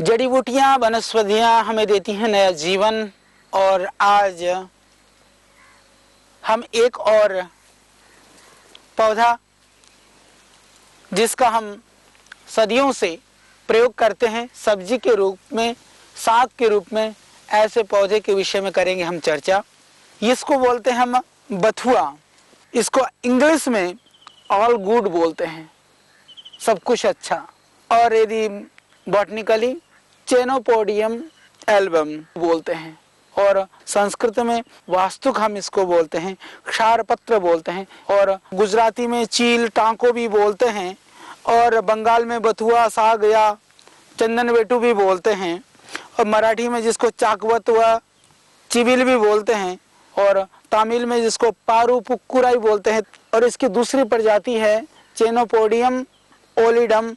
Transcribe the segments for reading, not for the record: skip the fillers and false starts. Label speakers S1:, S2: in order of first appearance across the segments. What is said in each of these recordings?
S1: जड़ी बूटियाँ वनस्पतियाँ हमें देती हैं नया जीवन। और आज हम एक और पौधा जिसका हम सदियों से प्रयोग करते हैं सब्जी के रूप में, साग के रूप में, ऐसे पौधे के विषय में करेंगे हम चर्चा। इसको बोलते हैं हम बथुआ। इसको इंग्लिश में ऑल गुड बोलते हैं, सब कुछ अच्छा। और यदि बॉटनिकली चेनोपोडियम एल्बम बोलते हैं, और संस्कृत में वास्तुक हम इसको बोलते हैं, क्षारपत्र बोलते हैं, और गुजराती में चील टांको भी बोलते हैं, और बंगाल में बथुआ साग या चंदन वेटू भी बोलते हैं, और मराठी में जिसको चाकवत व चिबिल भी बोलते हैं, और तमिल में जिसको पारू पुक्कुराई बोलते हैं। और इसकी दूसरी प्रजाति है चेनोपोडियम ओलिडम।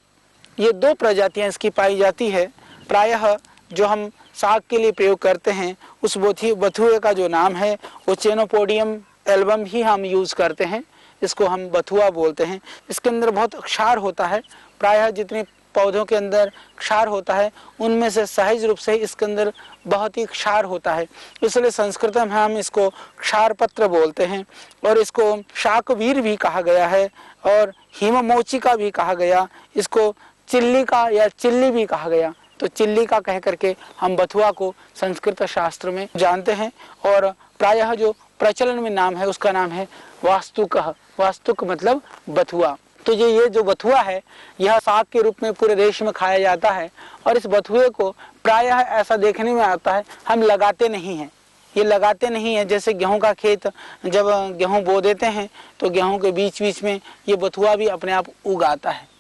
S1: ये दो प्रजातियां इसकी पाई जाती है। प्रायः जो हम साग के लिए प्रयोग करते हैं उस बथुए का जो नाम है वो चेनोपोडियम एल्बम ही हम यूज़ करते हैं, इसको हम बथुआ बोलते हैं। इसके अंदर बहुत क्षार होता है। प्रायः जितने पौधों के अंदर क्षार होता है उनमें से सहज रूप से इसके अंदर बहुत ही क्षार होता है, इसलिए संस्कृत में हम इसको क्षारपत्र बोलते हैं। और इसको शाकवीर भी कहा गया है और हिममोचिका भी कहा गया, इसको चिल्ली का या चिल्ली भी कहा गया। तो चिल्ली का कह करके हम बथुआ को संस्कृत शास्त्र में जानते हैं। और प्रायः जो प्रचलन में नाम है उसका नाम है वास्तुक। वास्तुक मतलब बथुआ। तो ये जो बथुआ है यह साग के रूप में पूरे देश में खाया जाता है। और इस बथुए को प्रायः ऐसा देखने में आता है हम लगाते नहीं हैं, ये लगाते नहीं हैं। जैसे गेहूं का खेत जब गेहूं बो देते हैं तो गेहूं के बीच बीच में ये बथुआ भी अपने आप उगाता है।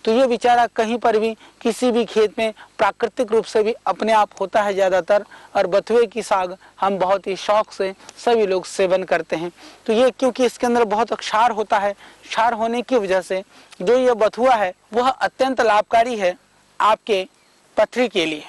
S1: तो ये बेचारा कहीं पर भी किसी भी खेत में प्राकृतिक रूप से भी अपने आप होता है ज़्यादातर। और बथुए की साग हम बहुत ही शौक से सभी लोग सेवन करते हैं। तो ये क्योंकि इसके अंदर बहुत क्षार होता है, क्षार होने की वजह से जो ये बथुआ है वह अत्यंत लाभकारी है आपके पथरी के लिए।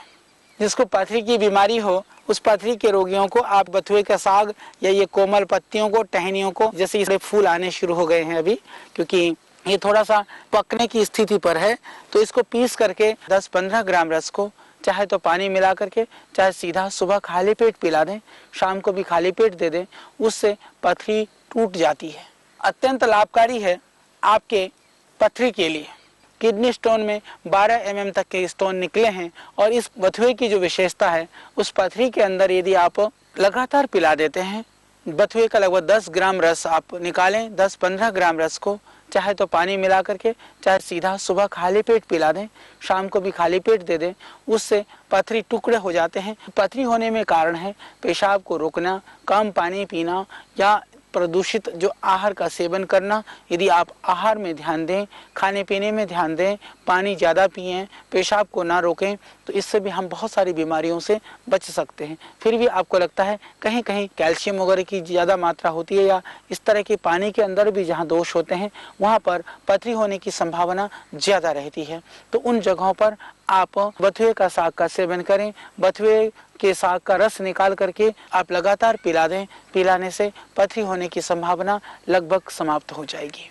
S1: जिसको पथरी की बीमारी हो उस पथरी के रोगियों को आप बथुए का साग या ये कोमल पत्तियों को, टहनियों को, जैसे इसमें फूल आने शुरू हो गए हैं अभी क्योंकि ये थोड़ा सा पकने की स्थिति पर है, तो इसको पीस करके 10-15 ग्राम रस को चाहे तो पानी मिला करके, चाहे सीधा सुबह खाली पेट पिला दें, शाम को भी खाली पेट दे दें, उससे पथरी टूट जाती है। अत्यंत लाभकारी है आपके पथरी के लिए। किडनी स्टोन में 12 mm तक के स्टोन निकले हैं। और इस बथुए की जो विशेषता है उस पथरी के अंदर यदि आप लगातार पिला देते हैं, बथुए का लगभग 10 ग्राम रस आप निकालें, 10-15 ग्राम रस को चाहे तो पानी मिला करके, चाहे सीधा सुबह खाली पेट पिला दें, शाम को भी खाली पेट दे दें, उससे पथरी टुकड़े हो जाते हैं। पथरी होने में कारण है पेशाब को रोकना, कम पानी पीना या प्रदूषित जो आहार का सेवन करना। यदि आप आहार में ध्यान दें, खाने पीने में ध्यान दें, पानी ज़्यादा पिएं, पेशाब को ना रोकें, तो इससे भी हम बहुत सारी बीमारियों से बच सकते हैं। फिर भी आपको लगता है कहीं कहीं कैल्शियम वगैरह की ज़्यादा मात्रा होती है या इस तरह के पानी के अंदर भी जहाँ दोष होते हैं वहाँ पर पथरी होने की संभावना ज़्यादा रहती है, तो उन जगहों पर आप बथुए का साग का सेवन करें। बथुए के साग का रस निकाल करके आप लगातार पिला दें, पिलाने से पथरी होने की संभावना लगभग समाप्त हो जाएगी।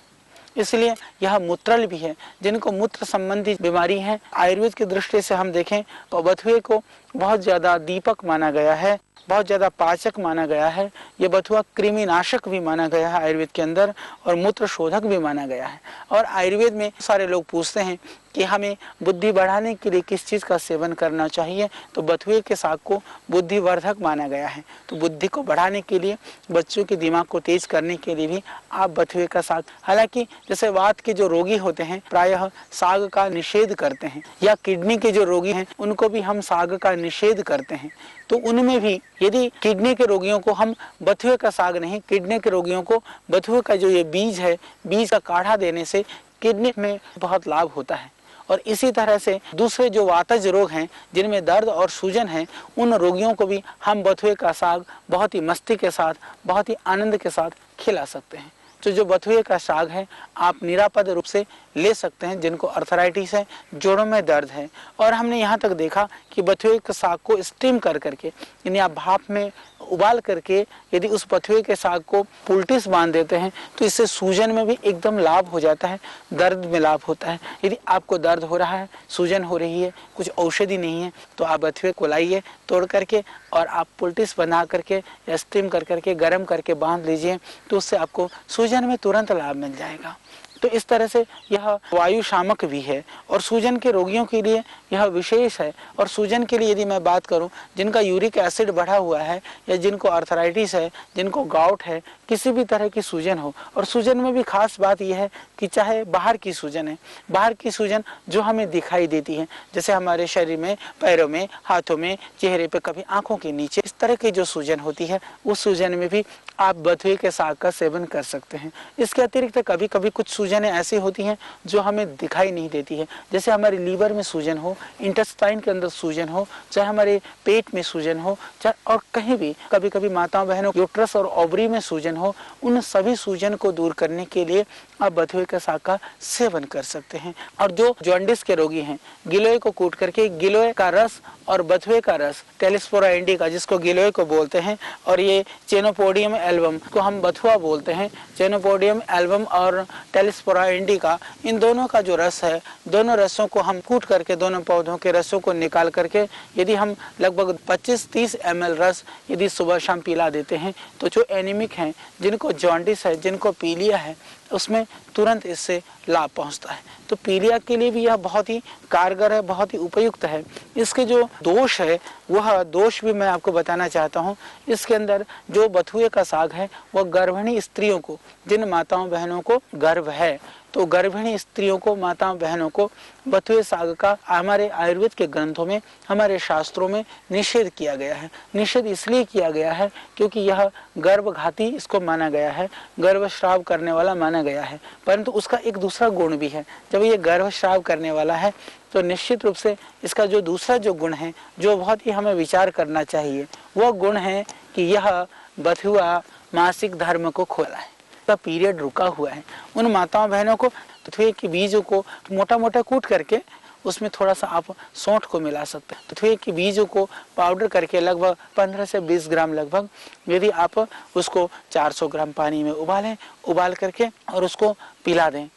S1: इसलिए यह मूत्रल भी है। जिनको मूत्र संबंधी बीमारी है, आयुर्वेद की दृष्टि से हम देखें तो बथुए को बहुत ज़्यादा दीपक माना गया है, बहुत ज़्यादा पाचक माना गया है। ये बथुआ कृमिनाशक भी माना गया है आयुर्वेद के अंदर, और मूत्र शोधक भी माना गया है। और आयुर्वेद में सारे लोग पूछते हैं कि हमें बुद्धि बढ़ाने के लिए किस चीज़ का सेवन करना चाहिए, तो बथुए के साग को बुद्धिवर्धक माना गया है। तो बुद्धि को बढ़ाने के लिए, बच्चों के दिमाग को तेज करने के लिए भी आप बथुए का साग, हालांकि जैसे वात के जो रोगी होते हैं प्रायः साग का निषेध करते हैं, या किडनी के जो रोगी हैं उनको भी हम साग का निषेध करते हैं। तो उनमें भी यदि किडनी के रोगियों को हम बथुए का साग नहीं, किडनी के रोगियों को बथुए का जो ये बीज है, बीज का काढ़ा देने से किडनी में बहुत लाभ होता है। और इसी तरह से दूसरे जो वातज रोग हैं जिनमें दर्द और सूजन है, उन रोगियों को भी हम बथुए का साग बहुत ही मस्ती के साथ, बहुत ही आनंद के साथ खिला सकते हैं। तो जो बथुए का साग है आप निरापद रूप से ले सकते हैं जिनको अर्थराइटिस है, जोड़ों में दर्द है। और हमने यहाँ तक देखा कि बथुए के साग को स्टीम कर करके, यानी आप भाप में उबाल करके यदि उस बथुए के साग को पुलटिस बांध देते हैं तो इससे सूजन में भी एकदम लाभ हो जाता है, दर्द में लाभ होता है। यदि आपको दर्द हो रहा है, सूजन हो रही है, कुछ औषधि नहीं है, तो आप बथुए को लाइए तोड़ करके और आप पुलटिस बना करके या स्टीम कर करके गर्म करके बांध लीजिए, तो उससे आपको सूजन में तुरंत लाभ मिल जाएगा। तो इस तरह से यह वायु शामक भी है और सूजन के रोगियों के लिए यह विशेष है। और सूजन के लिए यदि मैं बात करूं, जिनका यूरिक एसिड बढ़ा हुआ है या जिनको अर्थराइटिस है, जिनको गाउट है, किसी भी तरह की सूजन हो, और सूजन में भी खास बात यह है कि चाहे बाहर की सूजन है, बाहर की सूजन जो हमें दिखाई देती है, जैसे हमारे शरीर में, पैरों में, हाथों में, चेहरे पे, कभी आंखों के नीचे, इस तरह की जो सूजन होती है, उस सूजन में भी आप बथुए के साग का सेवन कर सकते हैं। इसके अतिरिक्त कभी कभी कुछ सूजनें ऐसी होती हैं जो हमें दिखाई नहीं देती है, जैसे हमारे लीवर में सूजन हो, इंटेस्टाइन के अंदर सूजन हो, चाहे हमारे पेट में सूजन हो, चाहे और कहीं भी, कभी कभी माताओं बहनों यूट्रस और ओवरी में सूजन हो, उन सभी सूजन को दूर करने के लिए आप बथुए के साग का सेवन कर सकते हैं। और जो जॉन्डिस के रोगी हैं, गिलोय को कूट करके गिलोय का रस और बथुए का रस, टेलिस्पोरा इंडिका जिसको गिलोय को बोलते हैं, और ये चेनोपोडियम एल्बम को हम बथुआ बोलते हैं, चेनोपोडियम एल्बम और टेलिस्पोरा इंडिका, इन दोनों का जो रस है, दोनों रसों को हम कूट करके, दोनों पौधों के रसों को निकाल करके यदि हम लगभग 25-30 ml रस यदि सुबह शाम पिला देते हैं, तो जो एनीमिक हैं, जिनको जॉन्डिस है, जिनको पीलिया है, उसमें तुरंत इससे लाभ पहुंचता है। तो पीलिया के लिए भी यह बहुत ही कारगर है, बहुत ही उपयुक्त है। इसके जो दोष है, वह दोष भी मैं आपको बताना चाहता हूं। इसके अंदर जो बथुए का साग है, वह गर्भिणी स्त्रियों को, जिन माताओं बहनों को गर्भ है, तो गर्भिणी स्त्रियों को, माताओं बहनों को बथुए साग का हमारे आयुर्वेद के ग्रंथों में, हमारे शास्त्रों में निषेध किया गया है। निषेध इसलिए किया गया है क्योंकि यह गर्भघाती इसको माना गया है, गर्भस्राव करने वाला माना गया है। परंतु उसका एक दूसरा गुण भी है। जब ये गर्भस्राव करने वाला है तो निश्चित रूप से इसका जो दूसरा जो गुण है, जो बहुत ही हमें विचार करना चाहिए, वह गुण है कि यह बथुआ मासिक धर्म को खोला है, का पीरियड रुका हुआ है। उन माताओं बहनों को बथुए के बीजों को मोटा मोटा कूट करके उसमें थोड़ा सा आप सौंठ को मिला सकते हैं। बथुए के बीजों को पाउडर करके लगभग 15 से 20 ग्राम लगभग, यदि आप उसको 400 ग्राम पानी में उबालें, उबाल करके और उसको पिला दें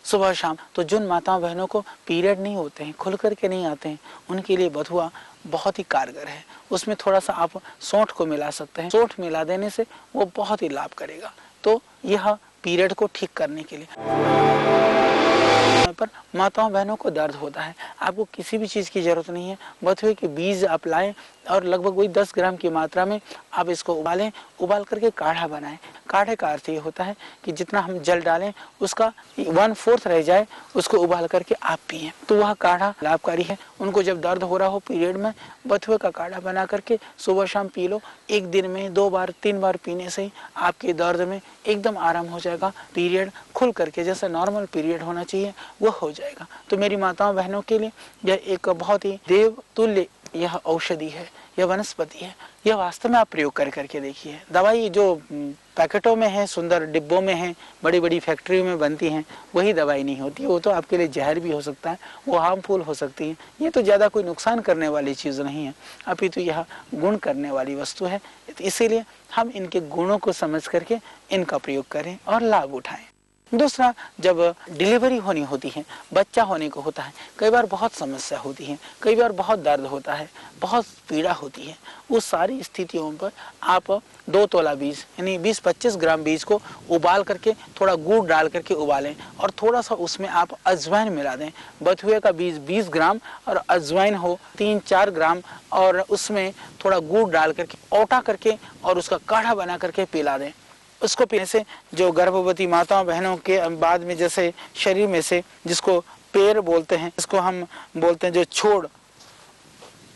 S1: सुबह शाम, तो जिन माताओं बहनों को पीरियड नहीं होते हैं, खुल करके नहीं आते हैं, उनके लिए बथुआ बहुत ही कारगर है। उसमें थोड़ा सा आप सौंठ को मिला सकते हैं। सौंठ मिला देने से वो बहुत ही लाभ करेगा। तो यह पीरियड को ठीक करने के लिए पर माताओं बहनों को दर्द होता है, आपको किसी भी चीज़ की ज़रूरत नहीं है। बथुए के बीज आप लाएं और लगभग वही 10 ग्राम की मात्रा में आप इसको उबालें, उबाल करके काढ़ा बनाएं। काढ़े का अर्थ ये होता है कि जितना हम जल डालें उसका 1/4 रह जाए, उसको उबाल करके आप पिएं, तो वह काढ़ा लाभकारी है। उनको जब दर्द हो रहा हो पीरियड में, बथुए का काढ़ा बना करके सुबह शाम पी लो। एक दिन में 2 बार 3 बार पीने से ही आपके दर्द में एकदम आराम हो जाएगा। पीरियड खुल करके जैसा नॉर्मल पीरियड होना चाहिए वो हो जाएगा। तो मेरी माताओं बहनों के लिए यह एक बहुत ही देव तुल्य यह औषधि है, यह वनस्पति है। यह वास्तव में आप प्रयोग करके देखिए। दवाई जो पैकेटों में है, सुंदर डिब्बों में है, बड़ी बड़ी फैक्ट्रियों में बनती हैं, वही दवाई नहीं होती। वो तो आपके लिए जहर भी हो सकता है, वो हार्मफुल हो सकती है। ये तो ज़्यादा कोई नुकसान करने वाली चीज़ नहीं है, अपितु यह गुण करने वाली वस्तु है। इसीलिए हम इनके गुणों को समझ करके इनका प्रयोग करें और लाभ उठाएं। दूसरा, जब डिलीवरी होनी होती है, बच्चा होने को होता है, कई बार बहुत समस्या होती है, कई बार बहुत दर्द होता है, बहुत पीड़ा होती है। उस सारी स्थितियों पर आप 2 तोला बीज यानी 20-25 ग्राम बीज को उबाल करके थोड़ा गुड़ डाल करके उबालें और थोड़ा सा उसमें आप अजवाइन मिला दें। बथुए का बीज 20 ग्राम और अजवाइन हो 3-4 ग्राम, और उसमें थोड़ा गुड़ डाल करके औटा करके और उसका काढ़ा बना करके पिला दें। उसको पीने से जो गर्भवती माताओं बहनों के बाद में जैसे शरीर में से, जिसको पैर बोलते हैं, जिसको हम बोलते हैं जो छोड़,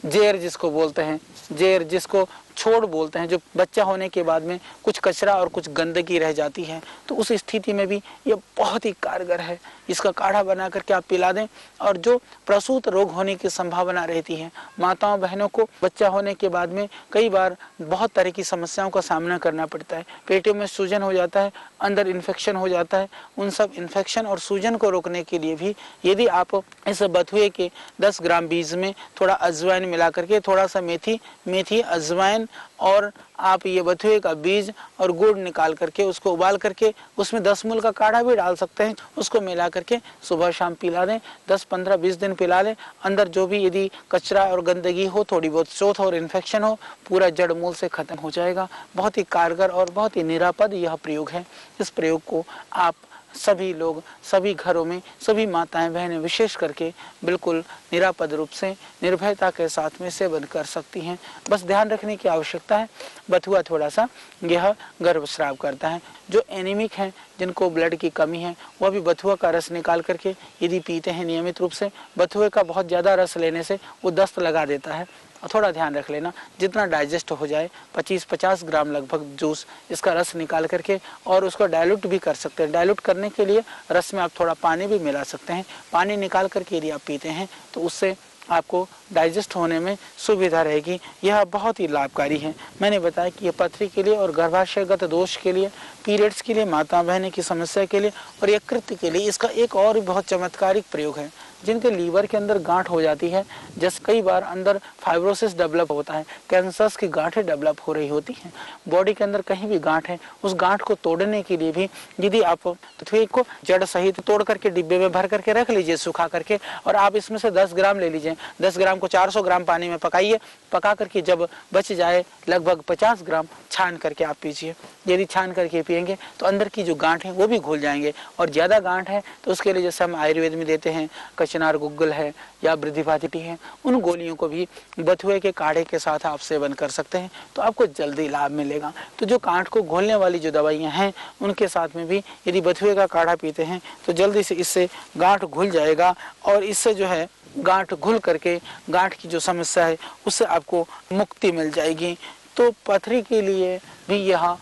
S1: जेर जिसको बोलते हैं, जेर जिसको छोड़ बोलते हैं, जो बच्चा होने के बाद में कुछ कचरा और कुछ गंदगी रह जाती है, तो उस स्थिति में भी ये बहुत ही कारगर है। इसका काढ़ा बना करके आप पिला दें। और जो प्रसूत रोग होने की संभावना रहती है, माताओं बहनों को बच्चा होने के बाद में कई बार बहुत तरह की समस्याओं का सामना करना पड़ता है। पेटों में सूजन हो जाता है, अंदर इन्फेक्शन हो जाता है। उन सब इन्फेक्शन और सूजन को रोकने के लिए भी यदि आप इस बथुए के 10 ग्राम बीज में थोड़ा अजवाइन मिला करके, थोड़ा सा मेथी अजवाइन और आप ये बथुए का बीज और गुड़ निकाल करके उसको उबाल करके उसमें 10 मूल का काढ़ा भी डाल सकते हैं, उसको मिला करके सुबह शाम पिला दें। 10, 15, 20 दिन पिला लें। अंदर जो भी यदि कचरा और गंदगी हो, थोड़ी बहुत शोथ और इन्फेक्शन हो, पूरा जड़ मूल से खत्म हो जाएगा। बहुत ही कारगर और बहुत ही निरापद यह प्रयोग है। इस प्रयोग को आप सभी लोग, सभी घरों में, सभी माताएं बहनें विशेष करके बिल्कुल निरापद रूप से निर्भयता के साथ में सेवन कर सकती हैं। बस ध्यान रखने की आवश्यकता है, बथुआ थोड़ा सा यह गर्भस्राव करता है। जो एनीमिक हैं, जिनको ब्लड की कमी है, वह भी बथुआ का रस निकाल करके यदि पीते हैं नियमित रूप से, बथुए का बहुत ज़्यादा रस लेने से वो दस्त लगा देता है। और थोड़ा ध्यान रख लेना, जितना डाइजेस्ट हो जाए 25-50 ग्राम लगभग जूस इसका रस निकाल करके और उसको डाइल्यूट भी कर सकते हैं। डाइल्यूट करने के लिए रस में आप थोड़ा पानी भी मिला सकते हैं। पानी निकाल करके यदि आप पीते हैं तो उससे आपको डाइजेस्ट होने में सुविधा रहेगी। यह बहुत ही लाभकारी है। मैंने बताया कि यह पथरी के लिए और गर्भाशयगत दोष के लिए, पीरियड्स के लिए, माता बहने की समस्या के लिए और यकृत के लिए इसका एक और बहुत चमत्कारिक प्रयोग है। जिनके लीवर के अंदर गांठ हो जाती है, जैसे कई बार अंदर फाइब्रोसिस डेवलप होता है, कैंसर्स की गांठें डेवलप हो रही होती हैं, बॉडी के अंदर कहीं भी गांठ है, उस गांठ को तोड़ने के लिए भी यदि आप पृथ्वी को जड़ सहित तोड़ करके डिब्बे में भर करके रख लीजिए सुखा करके, और आप इसमें से 10 ग्राम ले लीजिए। 10 ग्राम को 400 ग्राम पानी में पकाइए, पका करके जब बच जाए लगभग 50 ग्राम छान करके आप पीजिए। यदि छान करके पिएंगे तो अंदर की जो गांठ है वो भी घुल जाएंगे। और ज़्यादा गांठ है तो उसके लिए जैसे हम आयुर्वेद में देते हैं, कचनार गुग्गल है या वृद्धिपाती है, उन गोलियों को भी बथुए के काढ़े के साथ आप सेवन कर सकते हैं, तो आपको जल्दी लाभ मिलेगा। तो जो गांठ को घोलने वाली जो दवाइयाँ हैं उनके साथ में भी यदि बथुए का काढ़ा पीते हैं तो जल्दी से इससे गांठ घुल जाएगा और इससे जो है गांठ घुल करके गांठ की जो समस्या है उससे आपको मुक्ति मिल जाएगी। तो पथरी के लिए भी यह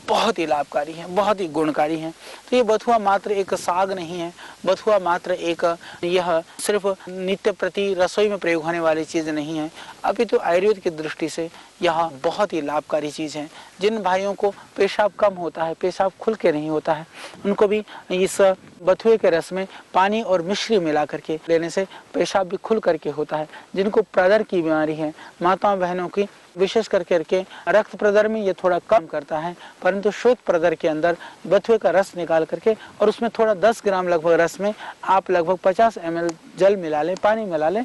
S1: बहुत ही लाभकारी है, बहुत ही गुणकारी है। तो ये बथुआ मात्र एक साग नहीं है, बथुआ मात्र एक यह सिर्फ नित्य प्रति रसोई में प्रयोग होने वाली चीज़ नहीं है, अभी तो आयुर्वेद की दृष्टि से यह बहुत ही लाभकारी चीज़ है। जिन भाइयों को पेशाब कम होता है, पेशाब खुल के नहीं होता है, उनको भी इस बथुए के रस में पानी और मिश्री मिला करके लेने से पेशाब भी खुल करके होता है। जिनको प्रदर की बीमारी है, माताओं बहनों की विशेष करके रक्त प्रदर में ये थोड़ा कम करता है, परंतु श्वेत प्रदर के अंदर बथुए का रस निकाल करके और उसमें थोड़ा 10 ग्राम लगभग रस में आप लगभग 50 ml जल मिला लें, पानी मिला लें,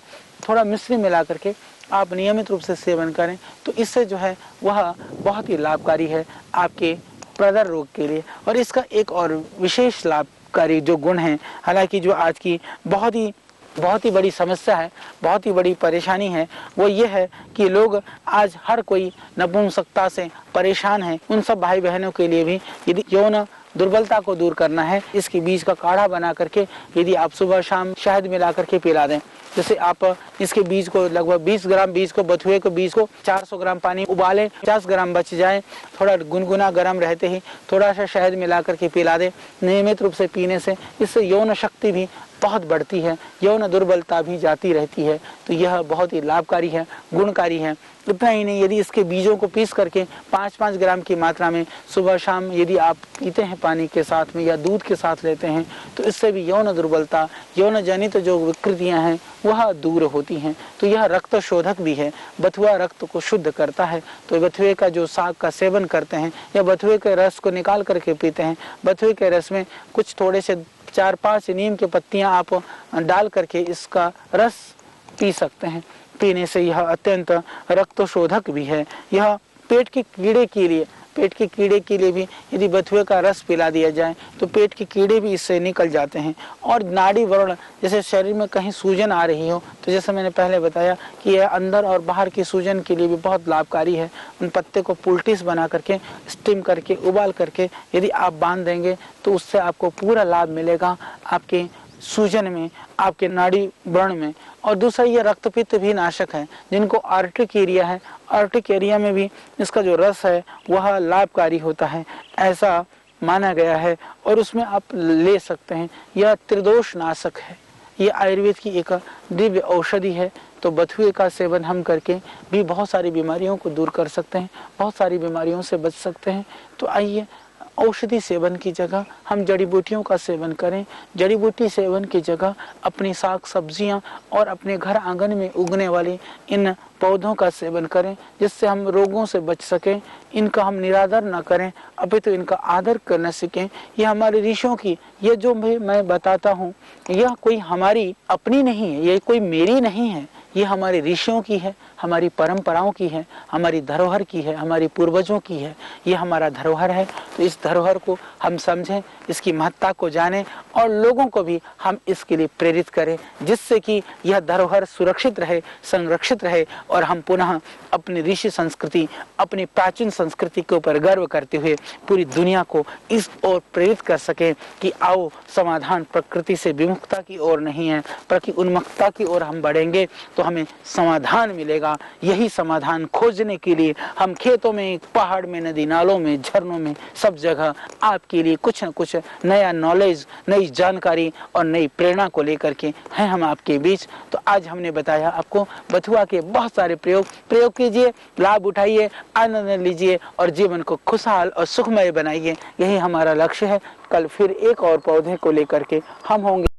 S1: थोड़ा मिश्री मिला करके आप नियमित रूप से सेवन करें, तो इससे जो है वह बहुत ही लाभकारी है आपके प्रदर रोग के लिए। और इसका एक और विशेष लाभकारी जो गुण है, हालांकि जो आज की बहुत ही बड़ी समस्या है, बहुत ही बड़ी परेशानी है, वो ये है कि लोग आज हर कोई नपुंसकता से परेशान है। उन सब भाई बहनों के लिए भी यदि यौन दुर्बलता को दूर करना है, इसके बीज का काढ़ा बना करके यदि आप सुबह शाम शहद मिला करके पिला दें। जैसे आप इसके बीज को लगभग 20 ग्राम बीज को, बथुए के बीज को 400 ग्राम पानी उबालें, 50 ग्राम बच जाए, थोड़ा गुनगुना गर्म रहते ही थोड़ा सा शहद मिला करके पिला दें। नियमित रूप से पीने से इससे यौन शक्ति भी बहुत बढ़ती है, यौन दुर्बलता भी जाती रहती है। तो यह बहुत ही लाभकारी है, गुणकारी है। इतना ही नहीं, यदि इसके बीजों को पीस करके 5-5 ग्राम की मात्रा में सुबह शाम यदि आप पीते हैं पानी के साथ में या दूध के साथ लेते हैं, तो इससे भी यौन दुर्बलता, यौन जनित जो विकृतियां हैं वह दूर होती हैं। तो यह रक्त शोधक भी है, बथुआ रक्त को शुद्ध करता है। तो बथुए का जो साग का सेवन करते हैं या बथुए के रस को निकाल करके पीते हैं, बथुए के रस में कुछ थोड़े से 4-5 नीम के पत्तियां आप डाल करके इसका रस पी सकते हैं। पीने से यह अत्यंत रक्त शोधक भी है। यह पेट के कीड़े के लिए भी यदि बथुए का रस पिला दिया जाए तो पेट के कीड़े भी इससे निकल जाते हैं। और नाड़ी व्रण, जैसे शरीर में कहीं सूजन आ रही हो, तो जैसे मैंने पहले बताया कि यह अंदर और बाहर की सूजन के लिए भी बहुत लाभकारी है। उन पत्ते को पुलटिस बना करके, स्टीम करके, उबाल करके यदि आप बांध देंगे तो उससे आपको पूरा लाभ मिलेगा आपके सूजन में, आपके नाड़ी व्रण में। और दूसरा, ये रक्तपित्त भी नाशक है। जिनको आर्टिक एरिया है, आर्टिक एरिया में भी इसका जो रस है वह लाभकारी होता है। ऐसा माना गया है और उसमें आप ले सकते हैं। यह त्रिदोष नाशक है, ये आयुर्वेद की एक दिव्य औषधि है। तो बथुए का सेवन हम करके भी बहुत सारी बीमारियों को दूर कर सकते हैं, बहुत सारी बीमारियों से बच सकते हैं। तो आइए औषधि सेवन की जगह हम जड़ी बूटियों का सेवन करें। जड़ी बूटी सेवन की जगह अपनी साग सब्जियां और अपने घर आंगन में उगने वाले इन पौधों का सेवन करें, जिससे हम रोगों से बच सकें। इनका हम निरादर न करें, अभी तो इनका आदर करना सीखें। यह हमारे ऋषियों की, यह जो भी मैं बताता हूँ यह कोई हमारी अपनी नहीं है, यह कोई मेरी नहीं है, ये हमारे ऋषियों की है, हमारी परंपराओं की है, हमारी धरोहर की है, हमारी पूर्वजों की है। ये हमारा धरोहर है। तो इस धरोहर को हम समझें, इसकी महत्ता को जानें और लोगों को भी हम इसके लिए प्रेरित करें, जिससे कि यह धरोहर सुरक्षित रहे, संरक्षित रहे और हम पुनः अपनी ऋषि संस्कृति, अपनी प्राचीन संस्कृति के ऊपर गर्व करते हुए पूरी दुनिया को इस ओर प्रेरित कर सकें कि आओ समाधान प्रकृति से विमुखता की ओर नहीं है, प्रकृति उन्मुखता की ओर हम बढ़ेंगे तो हमें समाधान मिलेगा। यही समाधान खोजने के लिए हम खेतों में, पहाड़ में, नदी नालों में, झरनों में, सब जगह आपके लिए कुछ न कुछ नया नॉलेज, नई जानकारी और नई प्रेरणा को लेकर के हैं हम आपके बीच। तो आज हमने बताया आपको बथुआ के बहुत सारे प्रयोग कीजिए, लाभ उठाइए, आनंद लीजिए और जीवन को खुशहाल और सुखमय बनाइए। यही हमारा लक्ष्य है। कल फिर एक और पौधे को लेकर के हम होंगे।